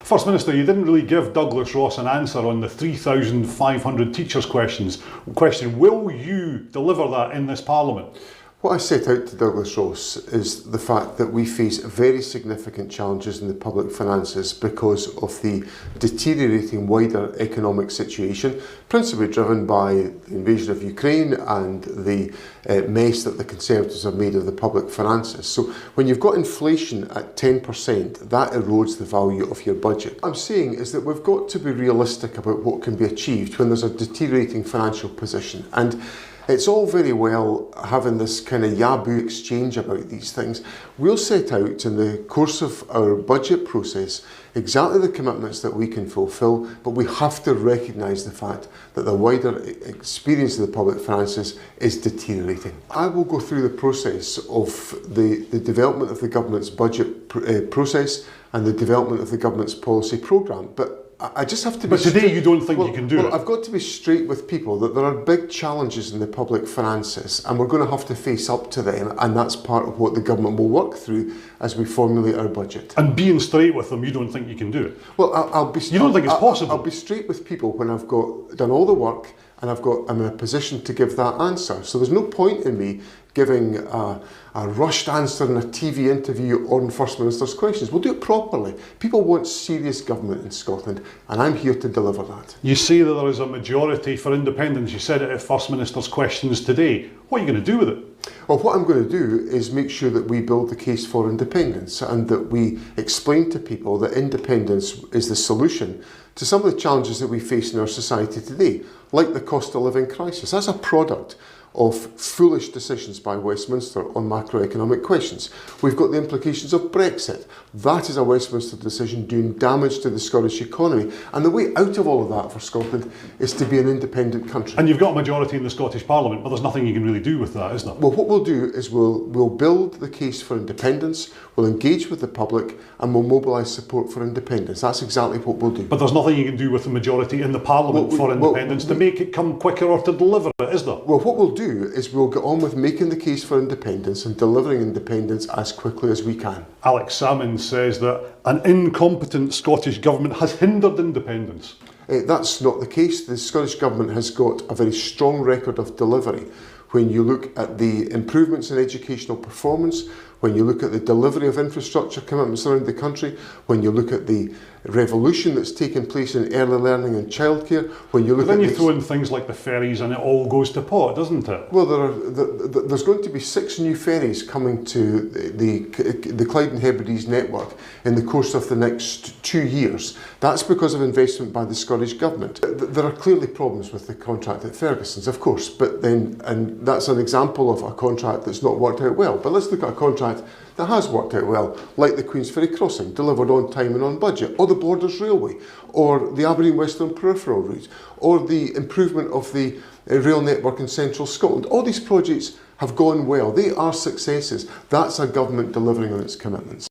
First Minister, you didn't really give Douglas Ross an answer on the 3,500 teachers' question. Will you deliver that in this Parliament? What I set out to Douglas Ross is the fact that we face very significant challenges in the public finances because of the deteriorating wider economic situation, principally driven by the invasion of Ukraine and the mess that the Conservatives have made of the public finances. So when you've got inflation at 10%, that erodes the value of your budget. What I'm saying is that we've got to be realistic about what can be achieved when there's a deteriorating financial position. And it's all very well having this kind of yaboo exchange about these things. We'll set out in the course of our budget process exactly the commitments that we can fulfil, but we have to recognise the fact that the wider experience of the public finances is deteriorating. I will go through the process of the development of the government's budget process and the development of the government's policy programme, but I just have to be. But today you don't think you can do it? I've got to be straight with people that there are big challenges in the public finances and we're going to have to face up to them, and that's part of what the government will work through as we formulate our budget. And being straight with them, you don't think you can do it? Well, I'll be. You don't think it's possible? I'll be straight with people when I've done all the work and I'm in a position to give that answer. So there's no point in me giving a rushed answer in a TV interview on First Minister's questions. We'll do it properly. People want serious government in Scotland, and I'm here to deliver that. You say that there is a majority for independence. You said it at First Minister's questions today. What are you going to do with it? Well, what I'm going to do is make sure that we build the case for independence and that we explain to people that independence is the solution to some of the challenges that we face in our society today, like the cost of living crisis. That's a product of foolish decisions by Westminster on macroeconomic questions. We've got the implications of Brexit. That is a Westminster decision doing damage to the Scottish economy. And the way out of all of that for Scotland is to be an independent country. And you've got a majority in the Scottish Parliament, but there's nothing you can really do with that, is there? Well, what we'll do is we'll build the case for independence, we'll engage with the public, and we'll mobilise support for independence. That's exactly what we'll do. But there's nothing you can do with the majority in the Parliament for independence to make it come quicker or to deliver it, is there? Well, what we'll do is we'll get on with making the case for independence and delivering independence as quickly as we can. Alex Salmond says that an incompetent Scottish Government has hindered independence. That's not the case. The Scottish Government has got a very strong record of delivery. When you look at the improvements in educational performance, when you look at the delivery of infrastructure commitments around the country, when you look at the revolution that's taken place in early learning and childcare, when you look but then you throw in things like the ferries and it all goes to pot, doesn't it? Well, there's going to be 6 new ferries coming to the Clyde and Hebrides network in the course of the next 2 years. That's because of investment by the Scottish Government. There are clearly problems with the contract at Ferguson's, of course, and that's an example of a contract that's not worked out well. But let's look at a contract that has worked out well, like the Queensferry Crossing, delivered on time and on budget, or the Borders Railway, or the Aberdeen Western Peripheral Route, or the improvement of the rail network in central Scotland. All these projects have gone well. They are successes. That's a government delivering on its commitments.